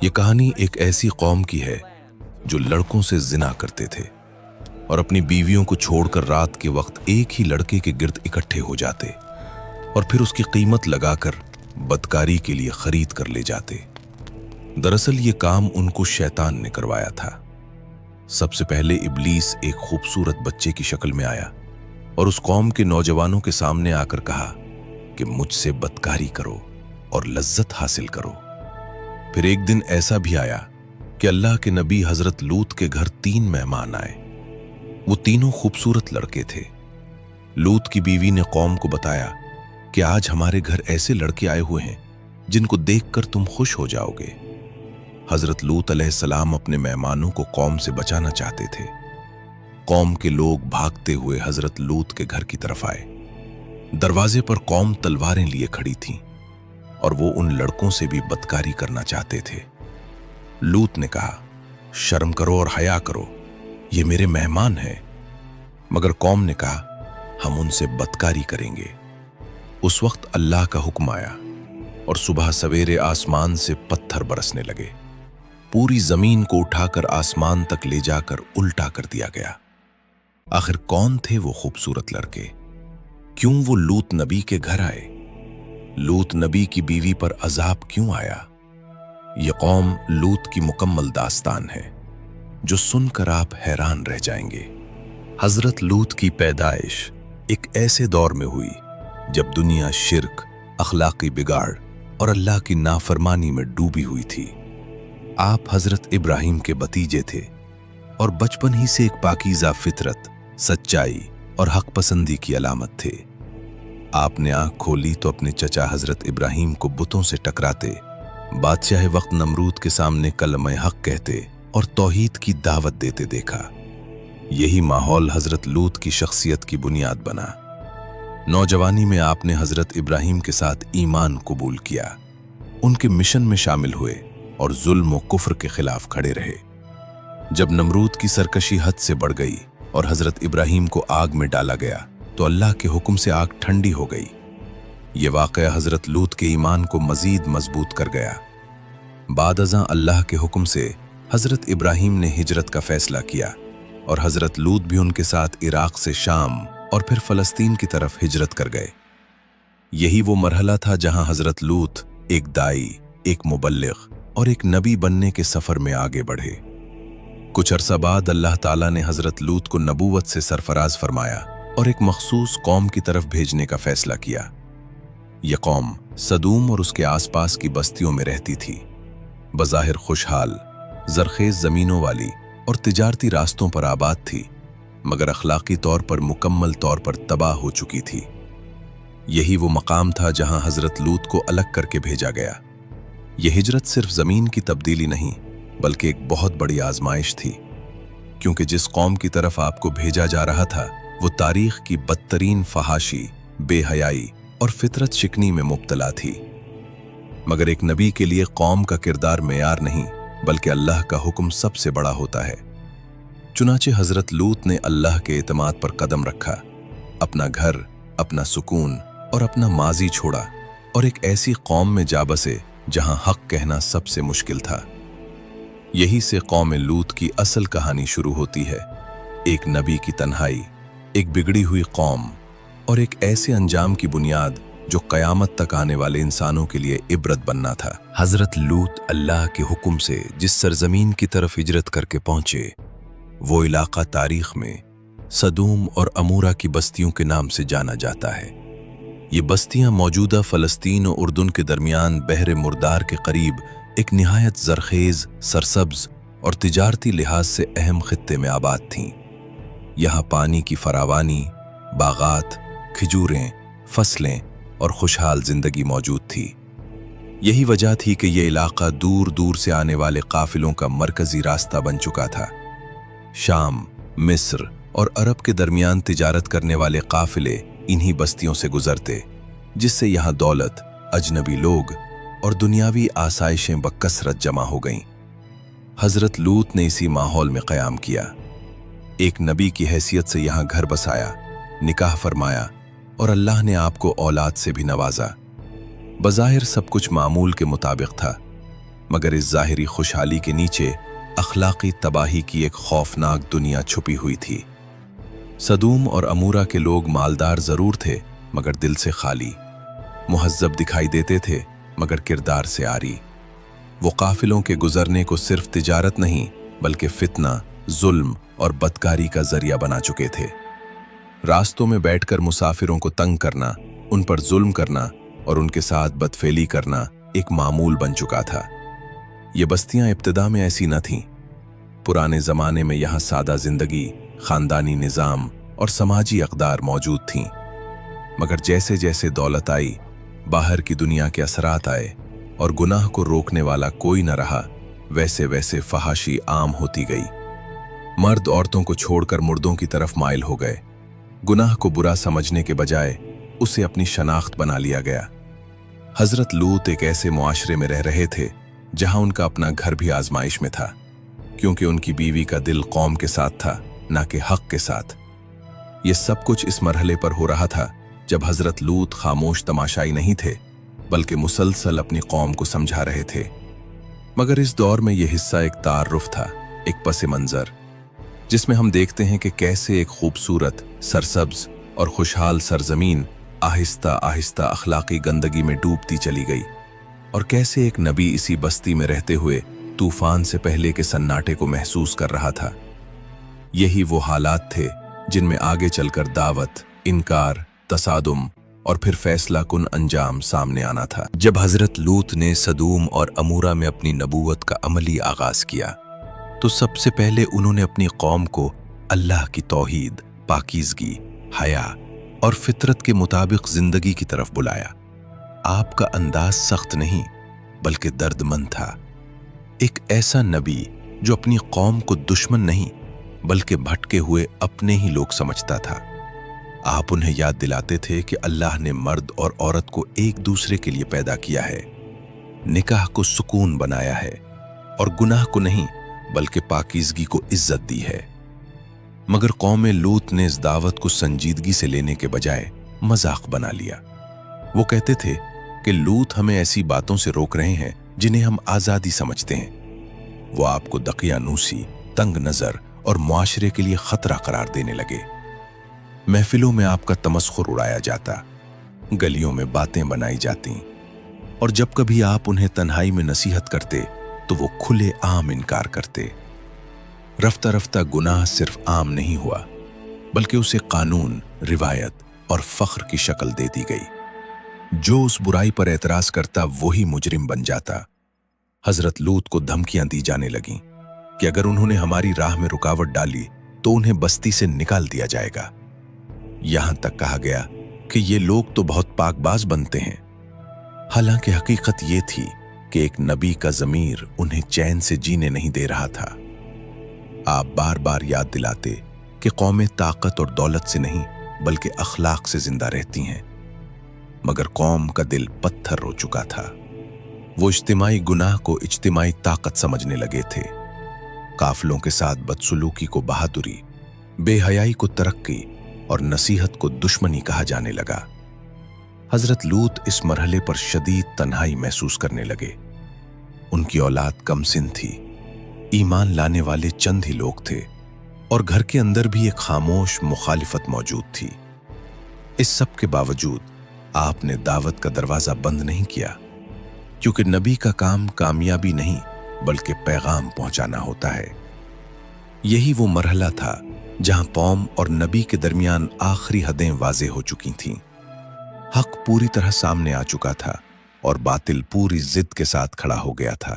یہ کہانی ایک ایسی قوم کی ہے جو لڑکوں سے زنا کرتے تھے اور اپنی بیویوں کو چھوڑ کر رات کے وقت ایک ہی لڑکے کے گرد اکٹھے ہو جاتے اور پھر اس کی قیمت لگا کر بدکاری کے لیے خرید کر لے جاتے۔ دراصل یہ کام ان کو شیطان نے کروایا تھا۔ سب سے پہلے ابلیس ایک خوبصورت بچے کی شکل میں آیا اور اس قوم کے نوجوانوں کے سامنے آ کر کہا کہ مجھ سے بدکاری کرو اور لذت حاصل کرو۔ پھر ایک دن ایسا بھی آیا کہ اللہ کے نبی حضرت لوط کے گھر 3 مہمان آئے۔ وہ تینوں خوبصورت لڑکے تھے۔ لوط کی بیوی نے قوم کو بتایا کہ آج ہمارے گھر ایسے لڑکے آئے ہوئے ہیں جن کو دیکھ کر تم خوش ہو جاؤ گے۔ حضرت لوط علیہ السلام اپنے مہمانوں کو قوم سے بچانا چاہتے تھے۔ قوم کے لوگ بھاگتے ہوئے حضرت لوط کے گھر کی طرف آئے۔ دروازے پر قوم تلواریں لیے کھڑی تھیں اور وہ ان لڑکوں سے بھی بدکاری کرنا چاہتے تھے۔ لوط نے کہا، شرم کرو اور حیا کرو، یہ میرے مہمان ہیں۔ مگر قوم نے کہا، ہم ان سے بدکاری کریں گے۔ اس وقت اللہ کا حکم آیا اور صبح سویرے آسمان سے پتھر برسنے لگے۔ پوری زمین کو اٹھا کر آسمان تک لے جا کر الٹا کر دیا گیا۔ آخر کون تھے وہ خوبصورت لڑکے؟ کیوں وہ لوط نبی کے گھر آئے؟ لوط نبی کی بیوی پر عذاب کیوں آیا؟ یہ قوم لوط کی مکمل داستان ہے جو سن کر آپ حیران رہ جائیں گے۔ حضرت لوط کی پیدائش ایک ایسے دور میں ہوئی جب دنیا شرک، اخلاقی بگاڑ اور اللہ کی نافرمانی میں ڈوبی ہوئی تھی۔ آپ حضرت ابراہیم کے بھتیجے تھے اور بچپن ہی سے ایک پاکیزہ فطرت، سچائی اور حق پسندی کی علامت تھے۔ آپ نے آنکھ کھولی تو اپنے چچا حضرت ابراہیم کو بتوں سے ٹکراتے، بادشاہ وقت نمرود کے سامنے کلمہ حق کہتے اور توحید کی دعوت دیتے دیکھا۔ یہی ماحول حضرت لوط کی شخصیت کی بنیاد بنا۔ نوجوانی میں آپ نے حضرت ابراہیم کے ساتھ ایمان قبول کیا، ان کے مشن میں شامل ہوئے اور ظلم و کفر کے خلاف کھڑے رہے۔ جب نمرود کی سرکشی حد سے بڑھ گئی اور حضرت ابراہیم کو آگ میں ڈالا گیا تو اللہ کے حکم سے آگ ٹھنڈی ہو گئی۔ یہ واقعہ حضرت لوط کے ایمان کو مزید مضبوط کر گیا۔ بعد ازاں اللہ کے حکم سے حضرت ابراہیم نے ہجرت کا فیصلہ کیا اور حضرت لوط بھی ان کے ساتھ عراق سے شام اور پھر فلسطین کی طرف ہجرت کر گئے۔ یہی وہ مرحلہ تھا جہاں حضرت لوط ایک دائی، ایک مبلغ اور ایک نبی بننے کے سفر میں آگے بڑھے۔ کچھ عرصہ بعد اللہ تعالیٰ نے حضرت لوط کو نبوت سے سرفراز فرمایا اور ایک مخصوص قوم کی طرف بھیجنے کا فیصلہ کیا۔ یہ قوم سدوم اور اس کے آس پاس کی بستیوں میں رہتی تھی، بظاہر خوشحال، زرخیز زمینوں والی اور تجارتی راستوں پر آباد تھی، مگر اخلاقی طور پر مکمل طور پر تباہ ہو چکی تھی۔ یہی وہ مقام تھا جہاں حضرت لوط کو الگ کر کے بھیجا گیا۔ یہ ہجرت صرف زمین کی تبدیلی نہیں بلکہ ایک بہت بڑی آزمائش تھی، کیونکہ جس قوم کی طرف آپ کو بھیجا جا رہا تھا وہ تاریخ کی بدترین فحاشی، بے حیائی اور فطرت شکنی میں مبتلا تھی۔ مگر ایک نبی کے لیے قوم کا کردار معیار نہیں بلکہ اللہ کا حکم سب سے بڑا ہوتا ہے۔ چنانچہ حضرت لوط نے اللہ کے اعتماد پر قدم رکھا، اپنا گھر، اپنا سکون اور اپنا ماضی چھوڑا اور ایک ایسی قوم میں جا بسے جہاں حق کہنا سب سے مشکل تھا۔ یہی سے قوم لوط کی اصل کہانی شروع ہوتی ہے، ایک نبی کی تنہائی، ایک بگڑی ہوئی قوم اور ایک ایسے انجام کی بنیاد جو قیامت تک آنے والے انسانوں کے لیے عبرت بننا تھا۔ حضرت لوط اللہ کے حکم سے جس سرزمین کی طرف ہجرت کر کے پہنچے، وہ علاقہ تاریخ میں سدوم اور امورا کی بستیوں کے نام سے جانا جاتا ہے۔ یہ بستیاں موجودہ فلسطین و اردن کے درمیان بحر مردار کے قریب ایک نہایت زرخیز، سرسبز اور تجارتی لحاظ سے اہم خطے میں آباد تھیں۔ یہاں پانی کی فراوانی، باغات، کھجوریں، فصلیں اور خوشحال زندگی موجود تھی۔ یہی وجہ تھی کہ یہ علاقہ دور دور سے آنے والے قافلوں کا مرکزی راستہ بن چکا تھا۔ شام، مصر اور عرب کے درمیان تجارت کرنے والے قافلے انہی بستیوں سے گزرتے، جس سے یہاں دولت، اجنبی لوگ اور دنیاوی آسائشیں بکثرت جمع ہو گئیں۔ حضرت لوط نے اسی ماحول میں قیام کیا، ایک نبی کی حیثیت سے یہاں گھر بسایا، نکاح فرمایا اور اللہ نے آپ کو اولاد سے بھی نوازا۔ بظاہر سب کچھ معمول کے مطابق تھا، मगर इस ज़ाहिरी खुशहाली के नीचे अखलाकी तबाही की एक खौफनाक दुनिया छुपी हुई थी। सदूम और अमूरा के लोग मालदार ज़रूर थे मगर दिल से खाली, मुहज्जब दिखाई देते थे मगर किरदार से आरी। वो काफिलों के गुजरने को सिर्फ तिजारत नहीं बल्कि फितना, जुल्म और बदकारी का जरिया बना चुके थे। रास्तों में बैठकर मुसाफिरों को तंग करना, उन पर जुल्म करना और उनके साथ बदफेली करना एक मामूल बन चुका था। ये बस्तियां इब्तिदा में ऐसी न थीं। पुराने ज़माने में यहाँ सादा जिंदगी, खानदानी निज़ाम और समाजी अक़दार मौजूद थीं। मगर जैसे जैसे दौलत आई, बाहर की दुनिया के असरात आए और गुनाह को रोकने वाला कोई न रहा, वैसे वैसे फहाशी आम होती गई। मर्द औरतों को छोड़कर मुर्दों की तरफ माइल हो गए। गुनाह को बुरा समझने के बजाय उसे अपनी शनाख्त बना लिया गया। हजरत लूत एक ऐसे मुआशरे में रह रहे थे जहां उनका अपना घर भी आजमाइश में था, क्योंकि उनकी बीवी का दिल कौम के साथ था, ना कि हक के साथ। ये सब कुछ इस मरहले पर हो रहा था जब हजरत लूत खामोश तमाशाई नहीं थे बल्कि मुसलसल अपनी कौम को समझा रहे थे। मगर इस दौर में यह हिस्सा एक तारुफ था, एक पसे मंजर, जिसमें हम देखते हैं कि कैसे एक खूबसूरत, सरसब्ज और खुशहाल सरजमीन आहिस्ता आहिस्ता अखलाकी गंदगी में डूबती चली गई और कैसे एक नबी इसी बस्ती में रहते हुए तूफान से पहले के सन्नाटे को महसूस कर रहा था। यही वो हालात थे जिनमें आगे चलकर दावत, इनकार, तसादुम और फिर फैसला कुन अंजाम सामने आना था। जब हजरत लूत ने सदूम और अमूरा में अपनी नबूवत का अमली आगाज किया तो सबसे पहले उन्होंने अपनी कौम को अल्लाह की तौहीद, पाकीज़गी, हया और फितरत के मुताबिक जिंदगी की तरफ बुलाया। आपका अंदाज सख्त नहीं बल्कि दर्दमंद था। एक ऐसा नबी जो अपनी कौम को दुश्मन नहीं बल्कि भटके हुए अपने ही लोग समझता था। आप उन्हें याद दिलाते थे कि अल्लाह ने मर्द और औरत को एक दूसरे के लिए पैदा किया है, निकाह को सुकून बनाया है और गुनाह को नहीं बल्कि पाकीज़गी को इज्जत दी है। मगर कौम लूत ने इस दावत को संजीदगी से लेने के बजाय मजाक बना लिया। वो कहते थे कि लूत हमें ऐसी बातों से रोक रहे हैं जिन्हें हम आज़ादी समझते हैं। वो आपको दकियानूसी, तंग नज़र और मुआशरे के लिए खतरा करार देने लगे। महफिलों में आपका तमस्खुर उड़ाया जाता, गलियों में बातें बनाई जाती और जब कभी आप उन्हें तन्हाई में नसीहत करते तो वो खुले आम इनकार करते। रफ्ता रफ्ता गुनाह सिर्फ आम नहीं हुआ बल्कि उसे कानून, रिवायत और फख्र की शक्ल दे दी गई। जो उस बुराई पर एतराज करता वही मुजरिम बन जाता। हजरत लूत को धमकियां दी जाने लगीं कि अगर उन्होंने हमारी राह में रुकावट डाली तो उन्हें बस्ती से निकाल दिया जाएगा। यहां तक कहा गया कि ये लोग तो बहुत पाकबाज बनते हैं। हालांकि हकीकत ये थी कि एक नबी का ज़मीर उन्हें चैन से जीने नहीं दे रहा था। आप बार बार याद दिलाते कि कौमें ताकत और दौलत से नहीं बल्कि अखलाक से जिंदा रहती हैं। मगर कौम का दिल पत्थर हो चुका था। वो इज्तिमाई गुनाह को इज्तिमाई ताकत समझने लगे थे। काफिलों के साथ बदसलूकी को बहादुरी, बेहयाई को तरक्की और नसीहत को दुश्मनी कहा जाने लगा। हजरत लूत इस मरहले पर शदीद तन्हाई महसूस करने लगे। उनकी औलाद कमसिन थी, ईमान लाने वाले चंद ही लोग थे और घर के अंदर भी एक खामोश मुखालिफत मौजूद थी। इस सब के बावजूद आपने दावत का दरवाजा बंद नहीं किया, क्योंकि नबी का काम कामयाबी नहीं बल्कि पैगाम पहुंचाना होता है। यही वो मरहला था जहां कौम और नबी के दरमियान आखिरी हदें वाज़ेह हो चुकी थीं। हक पूरी तरह सामने आ चुका था और बातिल पूरी जिद के साथ खड़ा हो गया था।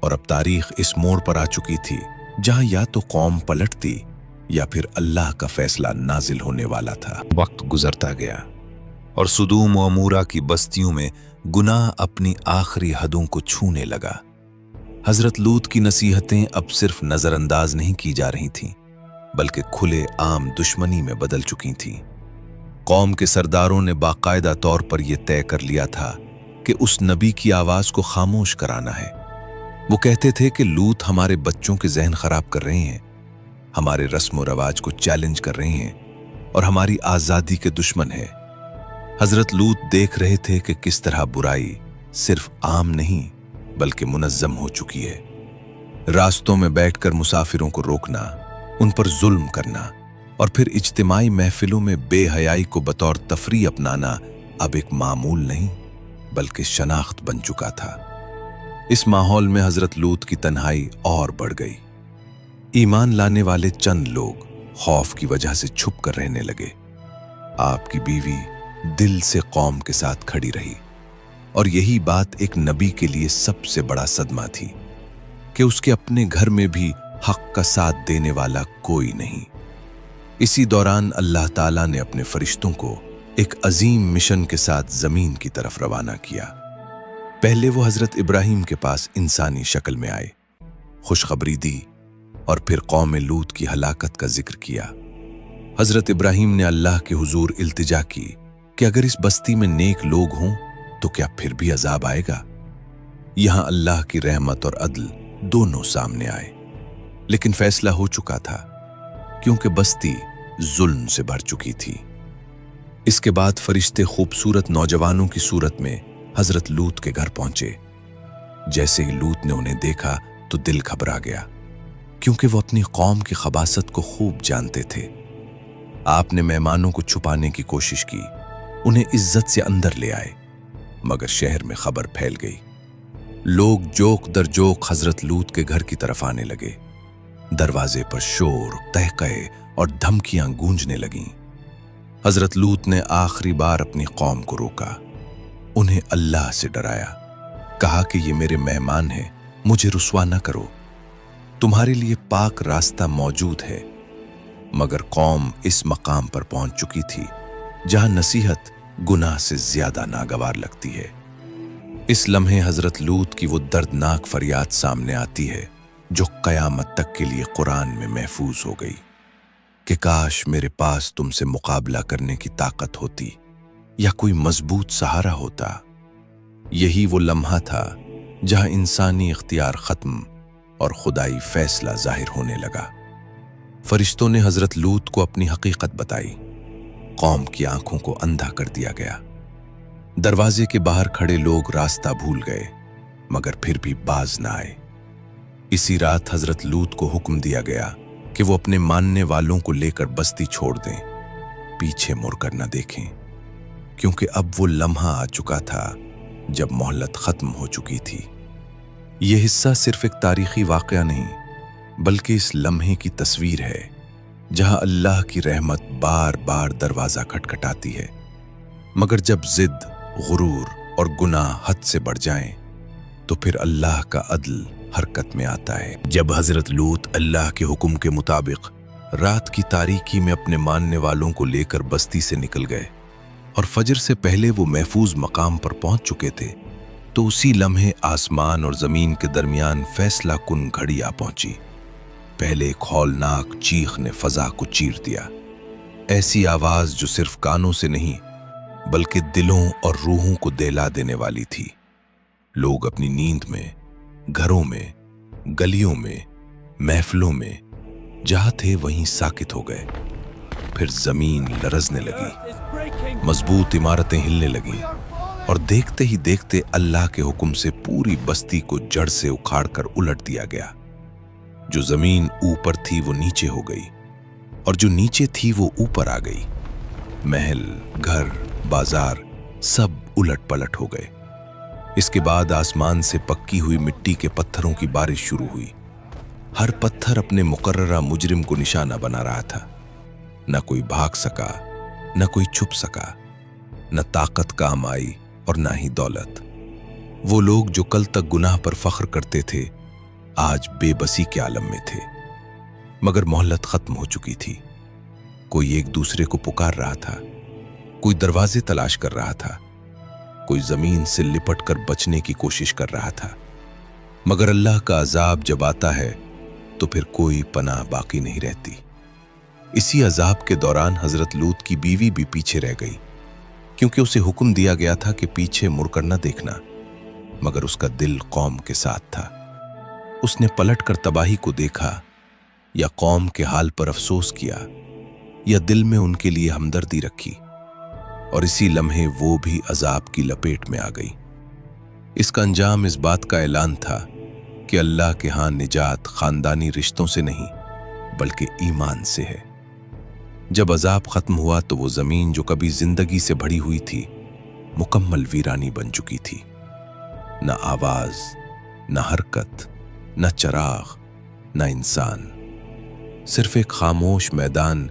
और अब तारीख इस मोड़ पर आ चुकी थी जहां या तो कौम पलटती या फिर अल्लाह का फैसला नाजिल होने वाला था। वक्त गुजरता गया और सदूम और अमूरा की बस्तियों में गुनाह अपनी आखिरी हदों को छूने लगा। हजरत लूत की नसीहतें अब सिर्फ नजरअंदाज नहीं की जा रही थीं बल्कि खुले आम दुश्मनी में बदल चुकी थीं। कौम के सरदारों ने बाकायदा तौर पर यह तय कर लिया था कि उस नबी की आवाज को खामोश कराना है। वो कहते थे कि लूत हमारे बच्चों के जहन खराब कर रहे हैं, हमारे रस्म रवाज को चैलेंज कर रहे हैं और हमारी आजादी के दुश्मन है। हजरत लूत देख रहे थे कि किस तरह बुराई सिर्फ आम नहीं बल्कि मुनज़्ज़म हो चुकी है। रास्तों में बैठकर मुसाफिरों को रोकना, उन पर जुल्म करना और फिर इज्तिमाई महफिलों में बेहयाई को बतौर तफरी अपनाना अब एक मामूल नहीं बल्कि शनाख्त बन चुका था। इस माहौल में हजरत लूत की तन्हाई और बढ़ गई। ईमान लाने वाले चंद लोग खौफ की वजह से छुप कर रहने लगे। आपकी बीवी दिल से कौम के साथ खड़ी रही और यही बात एक नबी के लिए सबसे बड़ा सदमा थी कि उसके अपने घर में भी हक का साथ देने वाला कोई नहीं। इसी दौरान अल्लाह ताला ने अपने फरिश्तों को एक अजीम मिशन के साथ जमीन की तरफ रवाना किया। पहले वो हजरत इब्राहिम के पास इंसानी शक्ल में आए, खुशखबरी दी और फिर कौम लूत की हलाकत का जिक्र किया। हजरत इब्राहिम ने अल्लाह के हुजूर इल्तिजा की कि अगर इस बस्ती में नेक लोग हों तो क्या फिर भी अजाब आएगा। यहां अल्लाह की रहमत और अदल दोनों सामने आए, लेकिन फैसला हो चुका था क्योंकि बस्ती जुल्म से भर चुकी थी। इसके बाद फरिश्ते खूबसूरत नौजवानों की सूरत में हजरत लूत के घर पहुंचे। जैसे ही लूत ने उन्हें देखा तो दिल घबरा गया, क्योंकि वो अपनी कौम की खबासत को खूब जानते थे। आपने मेहमानों को छुपाने की कोशिश की, उन्हें इज्जत से अंदर ले आए, मगर शहर में खबर फैल गई। लोग जोक दर जोक हजरत लूत के घर की तरफ आने लगे। दरवाजे पर शोर, तहक़े और धमकियां गूंजने लगीं। हजरत लूत ने आखिरी बार अपनी कौम को रोका, उन्हें अल्लाह से डराया, कहा कि ये मेरे मेहमान हैं, मुझे रुस्वा न करो, तुम्हारे लिए पाक रास्ता मौजूद है। मगर कौम इस मकाम पर पहुंच चुकी थी जहां नसीहत गुनाह से ज्यादा नागवार लगती है। इस लम्हे हजरत लूत की वो दर्दनाक फरियाद सामने आती है जो कयामत तक के लिए कुरान में महफूज हो गई कि काश मेरे पास तुमसे मुकाबला करने की ताकत होती या कोई मजबूत सहारा होता। यही वो लम्हा था जहां इंसानी इख्तियार खत्म और खुदाई फैसला जाहिर होने लगा। फरिश्तों ने हजरत लूत को अपनी हकीकत बताई। कौम की आंखों को अंधा कर दिया गया। दरवाजे के बाहर खड़े लोग रास्ता भूल गए, मगर फिर भी बाज न आए। इसी रात हजरत लूत को हुक्म दिया गया कि वो अपने मानने वालों को लेकर बस्ती छोड़ दें, पीछे मुड़कर न देखें, क्योंकि अब वो लम्हा आ चुका था जब मोहलत खत्म हो चुकी थी। यह हिस्सा सिर्फ एक तारीखी वाकया नहीं बल्कि इस लम्हे की तस्वीर है जहां अल्लाह की रहमत बार बार दरवाजा खटखटाती है, मगर जब जिद, गुरूर और गुनाह हद से बढ़ जाएं, तो फिर अल्लाह का अदल हरकत में आता है। जब हजरत लूत अल्लाह के हुक्म के मुताबिक रात की तारीकी में अपने मानने वालों को लेकर बस्ती से निकल गए और फजर से पहले वो महफूज मकाम पर पहुंच चुके थे, तो उसी लम्हे आसमान और जमीन के दरमियान फैसला कुन घड़ी आ पहुंची। पहले एक हौलनाक चीख ने फजा को चीर दिया, ऐसी आवाज जो सिर्फ कानों से नहीं बल्कि दिलों और रूहों को दहला देने वाली थी। लोग अपनी नींद में, घरों में, गलियों में, महफिलों में जहां थे वहीं साकित हो गए। फिर जमीन लरजने लगी, मजबूत इमारतें हिलने लगीं और देखते ही देखते अल्लाह के हुक्म से पूरी बस्ती को जड़ से उखाड़कर उलट दिया गया। जो जमीन ऊपर थी वो नीचे हो गई और जो नीचे थी वो ऊपर आ गई। महल, घर, बाजार सब उलट पलट हो गए। इसके बाद आसमान से पक्की हुई मिट्टी के पत्थरों की बारिश शुरू हुई। हर पत्थर अपने मुकर्ररा मुजरिम को निशाना बना रहा था। न कोई भाग सका, न कोई छुप सका, न ताकत काम आई और न ही दौलत। वो लोग जो कल तक गुनाह पर फख्र करते थे आज बेबसी के आलम में थे, मगर मोहलत खत्म हो चुकी थी। कोई एक दूसरे को पुकार रहा था, कोई दरवाजे तलाश कर रहा था, कोई जमीन से लिपट कर बचने की कोशिश कर रहा था। मगर अल्लाह का अजाब जब आता है तो फिर कोई पनाह बाकी नहीं रहती। इसी अजाब के दौरान हजरत लूत की बीवी भी पीछे रह गई, क्योंकि उसे हुक्म दिया गया था कि पीछे मुड़कर न देखना, मगर उसका दिल कौम के साथ था। उसने पलट कर तबाही को देखा, या कौम के हाल पर अफसोस किया, या दिल में उनके लिए हमदर्दी रखी, और इसी लम्हे वो भी अजाब की लपेट में आ गई। इसका अंजाम इस बात का ऐलान था कि अल्लाह के यहाँ निजात खानदानी रिश्तों से नहीं बल्कि ईमान से है। जब अजाब खत्म हुआ तो वो जमीन जो कभी जिंदगी से भरी हुई थी मुकम्मल वीरानी बन चुकी थी। न आवाज, न हरकत, न चिराग, न इंसान, सिर्फ एक खामोश मैदान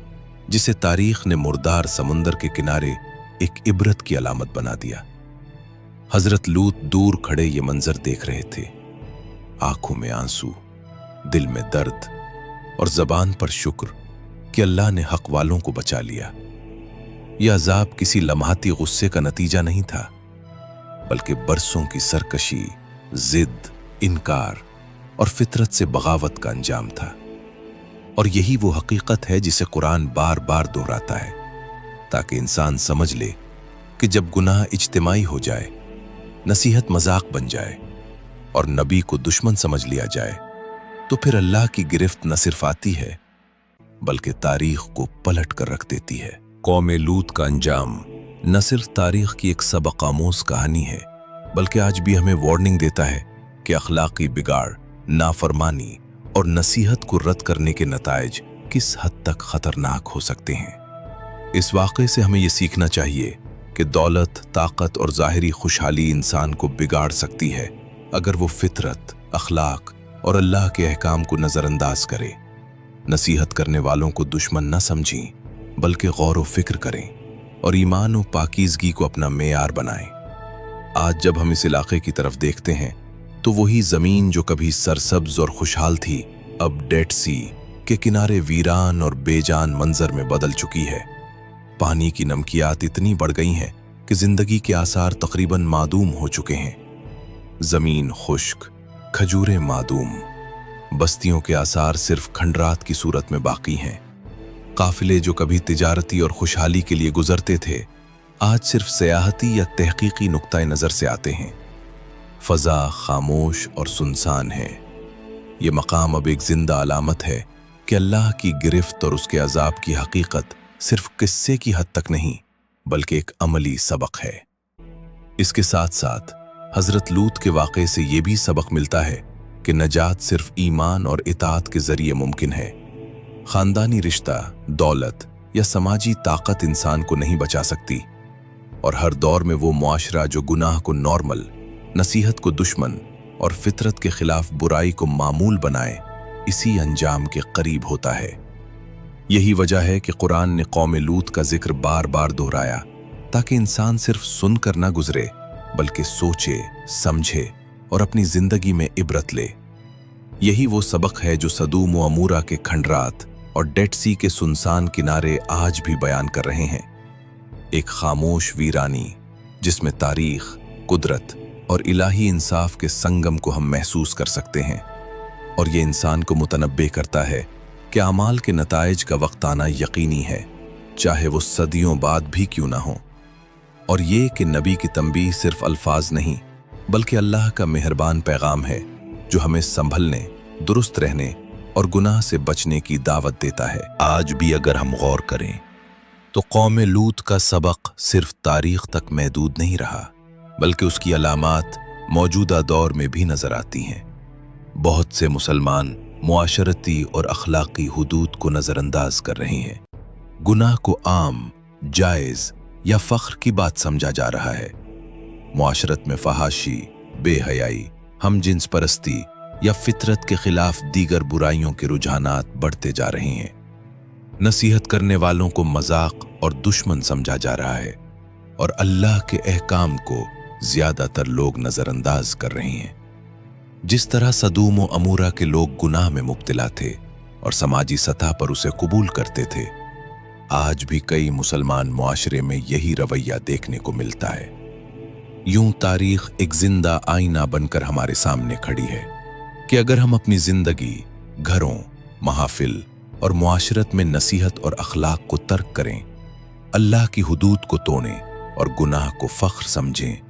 जिसे तारीख ने मुर्दार समुंदर के किनारे एक इबरत की अलामत बना दिया। हजरत लूत दूर खड़े ये मंजर देख रहे थे, आंखों में आंसू, दिल में दर्द और जबान पर शुक्र कि अल्लाह ने हक वालों को बचा लिया। यह अजाब किसी लम्हाती गुस्से का नतीजा नहीं था, बल्कि बरसों की सरकशी, जिद, इनकार और फितरत से बगावत का अंजाम था। और यही वो हकीकत है जिसे कुरान बार बार दोहराता है, ताकि इंसान समझ ले कि जब गुनाह इज्तिमाई हो जाए, नसीहत मजाक बन जाए और नबी को दुश्मन समझ लिया जाए, तो फिर अल्लाह की गिरफ्त न सिर्फ आती है बल्कि तारीख को पलट कर रख देती है। कौम लूत का अंजाम न सिर्फ तारीख की एक सबक आमोज कहानी है, बल्कि आज भी हमें वार्निंग देता है कि अखलाकी बिगाड़, नाफरमानी और नसीहत को रद्द करने के नताइज किस हद तक खतरनाक हो सकते हैं। इस वाक़े से हमें यह सीखना चाहिए कि दौलत, ताकत और ज़ाहिरी खुशहाली इंसान को बिगाड़ सकती है अगर वो फितरत, अखलाक और अल्लाह के अहकाम को नज़रअंदाज करे। नसीहत करने वालों को दुश्मन न समझें बल्कि गौर व फिक्र करें और ईमान और पाकीज़गी को अपना मेयार बनाएं। आज जब हम इस इलाके की तरफ देखते हैं तो वही ज़मीन जो कभी सरसब्ज और खुशहाल थी अब डेड सी के किनारे वीरान और बेजान मंजर में बदल चुकी है। पानी की नमकियात इतनी बढ़ गई हैं कि जिंदगी के आसार तकरीबन मादूम हो चुके हैं। जमीन खुश्क, खजूरें मादूम, बस्तियों के आसार सिर्फ खंडरात की सूरत में बाकी हैं। काफिले जो कभी तिजारती और खुशहाली के लिए गुजरते थे आज सिर्फ सयाहती या तहकीकी नुक्ता नज़र से आते हैं। फजा खामोश और सुनसान है। ये मकाम अब एक जिंदा अलामत है कि अल्लाह की गिरफ्त और उसके अजाब की हकीकत सिर्फ किस्से की हद तक नहीं बल्कि एक अमली सबक है। इसके साथ साथ हजरत लूत के वाक़े से ये भी सबक मिलता है कि नजात सिर्फ ईमान और इताअत के जरिए मुमकिन है। खानदानी रिश्ता, दौलत या समाजी ताकत इंसान को नहीं बचा सकती और हर दौर में वो मुआशरा जो गुनाह को नॉर्मल, नसीहत को दुश्मन और फितरत के खिलाफ बुराई को मामूल बनाए, इसी अंजाम के करीब होता है। यही वजह है कि कुरान ने कौम लूत का जिक्र बार बार दोहराया ताकि इंसान सिर्फ सुनकर ना गुजरे बल्कि सोचे, समझे और अपनी जिंदगी में इबरत ले। यही वो सबक है जो सदूम व अमूरा के खंडरात और डेड सी के सुनसान किनारे आज भी बयान कर रहे हैं। एक खामोश वीरानी जिसमें तारीख, कुदरत और इलाही इंसाफ के संगम को हम महसूस कर सकते हैं। और ये इंसान को मुतनब्बे करता है कि अमाल के नताइज का वक्त आना यकीनी है, चाहे वो सदियों बाद भी क्यों ना हो। और ये कि नबी की तंबीह सिर्फ अल्फाज नहीं बल्कि अल्लाह का मेहरबान पैगाम है जो हमें संभलने, दुरुस्त रहने और गुनाह से बचने की दावत देता है। आज भी अगर हम गौर करें तो कौम लूत का सबक सिर्फ तारीख तक महदूद नहीं रहा बल्कि उसकी अलामात मौजूदा दौर में भी नजर आती हैं। बहुत से मुसलमान मुआशरती और अखलाकी हुदूद को नजरअंदाज कर रहे हैं। गुनाह को आम, जायज या फख्र की बात समझा जा रहा है। मुआशरत में फहाशी, बेहयाई, हमजिन्स परस्ती या फितरत के खिलाफ दीगर बुराइयों के रुझानात बढ़ते जा रहे हैं। नसीहत करने वालों को मजाक और दुश्मन समझा जा रहा है और अल्लाह के अहकाम को ज्यादातर लोग नजरअंदाज कर रहे हैं। जिस तरह सदूम व अमूरा के लोग गुनाह में मुब्तला थे और समाजी सतह पर उसे कबूल करते थे, आज भी कई मुसलमान मुआशरे में यही रवैया देखने को मिलता है। यूं तारीख एक जिंदा आईना बनकर हमारे सामने खड़ी है कि अगर हम अपनी जिंदगी, घरों, महाफिल और मुआशरत में नसीहत और अखलाक को तर्क करें, अल्लाह की हुदूद को तोड़ें और गुनाह को फख्र समझें,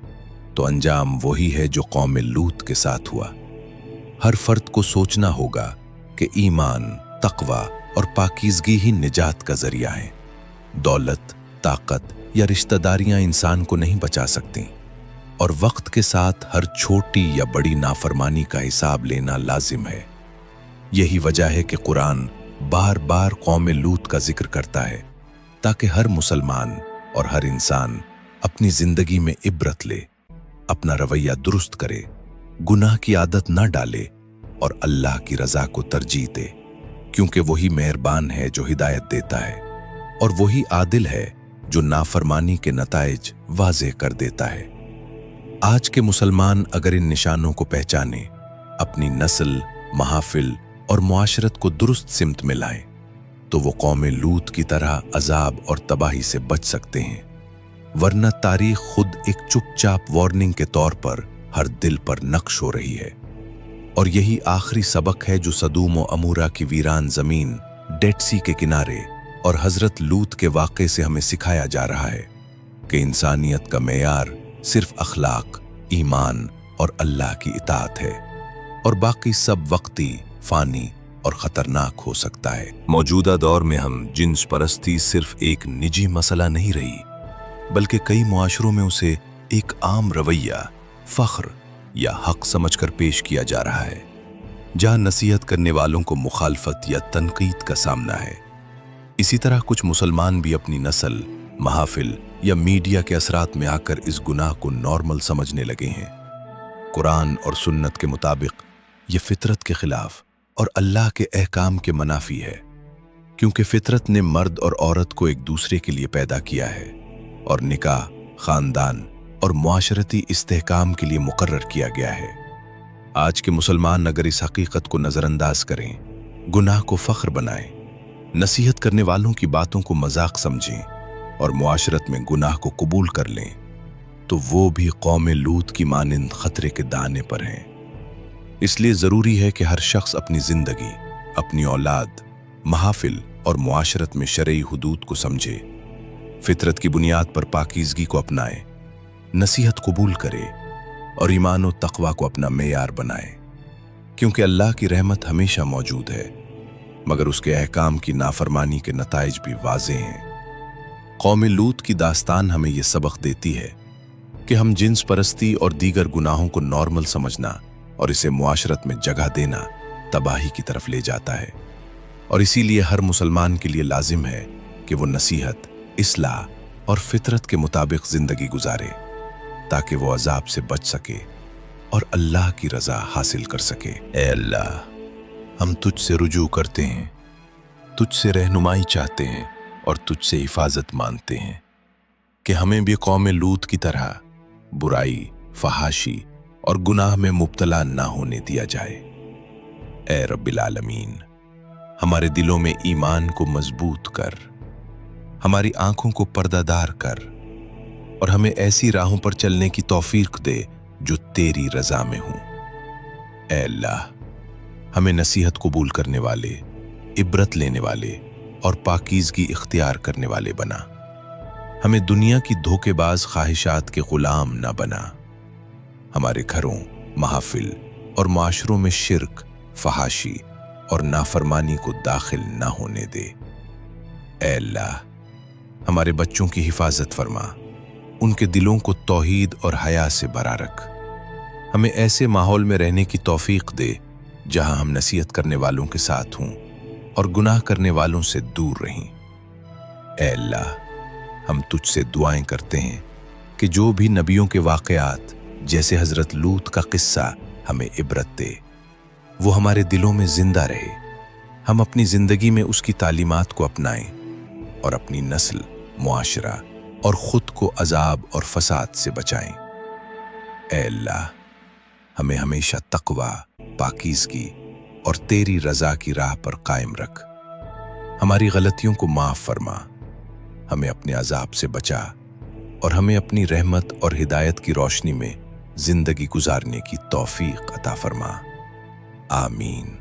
तो अंजाम वही है जो कौम लूत के साथ हुआ। हर फर्द को सोचना होगा कि ईमान, तकवा और पाकीज़गी ही निजात का जरिया है। दौलत, ताकत या रिश्तेदारियां इंसान को नहीं बचा सकती। और वक्त के साथ हर छोटी या बड़ी नाफरमानी का हिसाब लेना लाजिम है। यही वजह है कि कुरान बार बार कौम लूत का जिक्र करता है, ताकि हर मुसलमान और हर इंसान अपनी जिंदगी में इबरत ले, अपना रवैया दुरुस्त करे, गुनाह की आदत न डाले और अल्लाह की रजा को तरजीह दे, क्योंकि वही मेहरबान है जो हिदायत देता है और वही आदिल है जो नाफरमानी के नताइज वाज़ेह कर देता है। आज के मुसलमान अगर इन निशानों को पहचाने, अपनी नस्ल, महाफिल और मुआशरत को दुरुस्त सिमत में लाएं, तो वो कौम लूत की तरह अजाब और तबाही से बच सकते हैं। वरना तारीख खुद एक चुपचाप वार्निंग के तौर पर हर दिल पर नक्श हो रही है। और यही आखिरी सबक है जो सदूम और अमूरा की वीरान जमीन, डेड सी के किनारे और हजरत लूत के वाक़े से हमें सिखाया जा रहा है कि इंसानियत का मेयार सिर्फ अखलाक, ईमान और अल्लाह की इताअत है, और बाकी सब वक्ती, फानी और खतरनाक हो सकता है। मौजूदा दौर में हम जिन्स परस्ती सिर्फ एक निजी मसला नहीं रही, बल्कि कई मुआशरों में उसे एक आम रवैया, फख्र या हक समझकर पेश किया जा रहा है, जहां नसीहत करने वालों को मुखालफत या तनकीद का सामना है। इसी तरह कुछ मुसलमान भी अपनी नस्ल, महाफिल या मीडिया के असरात में आकर इस गुनाह को नॉर्मल समझने लगे हैं। कुरान और सुन्नत के मुताबिक ये फितरत के खिलाफ और अल्लाह के अहकाम के मनाफी है, क्योंकि फितरत ने मर्द और औरत को एक दूसरे के लिए पैदा किया है और निकाह, खानदान और मुआशरती इस्तेहकाम के लिए मुकर्रर किया गया है। आज के मुसलमान अगर इस हकीकत को नज़रअंदाज करें, गुनाह को फ़ख्र बनाएं, नसीहत करने वालों की बातों को मजाक समझें और मुआशरत में गुनाह को कबूल कर लें, तो वो भी कौम लूत की मानिंद खतरे के दाने पर हैं। इसलिए ज़रूरी है कि हर शख्स अपनी ज़िंदगी, अपनी औलाद, महाफिल और मुआशरत में शरई हुदूद को समझे, फितरत की बुनियाद पर पाकीज़गी को अपनाए, नसीहत कबूल करे और ईमान और तक़वा को अपना मेयार बनाए, क्योंकि अल्लाह की रहमत हमेशा मौजूद है, मगर उसके अहकाम की नाफरमानी के नताइज भी वाज़ेह हैं। कौम लूत की दास्तान हमें यह सबक देती है कि हम जिन्स परस्ती और दीगर गुनाहों को नॉर्मल समझना और इसे मुआशरत में जगह देना तबाही की तरफ ले जाता है, और इसीलिए हर मुसलमान के लिए लाजिम है कि वो नसीहत, इस्लाह और फितरत के मुताबिक ज़िंदगी गुजारे, ताकि वो अजाब से बच सके और अल्लाह की रज़ा हासिल कर सके। ए अल्लाह, हम तुझसे रुजू करते हैं, तुझसे रहनुमाई चाहते हैं और तुझसे हिफाजत मांगते हैं कि हमें भी कौम लूत की तरह बुराई, फहाशी और गुनाह में मुब्तला ना होने दिया जाए। ए रब्बिल आलमीन, हमारे दिलों में ईमान को मजबूत कर, हमारी आंखों को पर्दादार कर और हमें ऐसी राहों पर चलने की तौफीक दे जो तेरी रजा में हों। ए अल्लाह, हमें नसीहत कबूल करने वाले, इबरत लेने वाले और पाकीज़गी इख्तियार करने वाले बना। हमें दुनिया की धोखेबाज ख्वाहिशात के गुलाम ना बना। हमारे घरों, महाफिल और माशरों में शिर्क, फहाशी और नाफरमानी को दाखिल ना होने दे। ए अल्लाह, हमारे बच्चों की हिफाजत फरमा, उनके दिलों को तौहीद और हया से भरा रख। हमें ऐसे माहौल में रहने की तौफीक दे जहां हम नसीहत करने वालों के साथ हों और गुनाह करने वालों से दूर रहें। ए अल्लाह, हम तुझसे दुआएं करते हैं कि जो भी नबियों के वाक़यात जैसे हज़रत लूत का किस्सा हमें इबरत दे, वो हमारे दिलों में जिंदा रहे, हम अपनी ज़िंदगी में उसकी तालीमात को अपनाएं और अपनी नस्ल, मुआशरा और ख़ुद को अजाब और फसाद से बचाएं। ए अल्लाह, हमें हमेशा तक़वा, पाकीज़गी और तेरी रज़ा की राह पर कायम रख। हमारी गलतियों को माफ़ फरमा, हमें अपने अजाब से बचा और हमें अपनी रहमत और हिदायत की रोशनी में ज़िंदगी गुजारने की तौफीक अता फरमा। आमीन।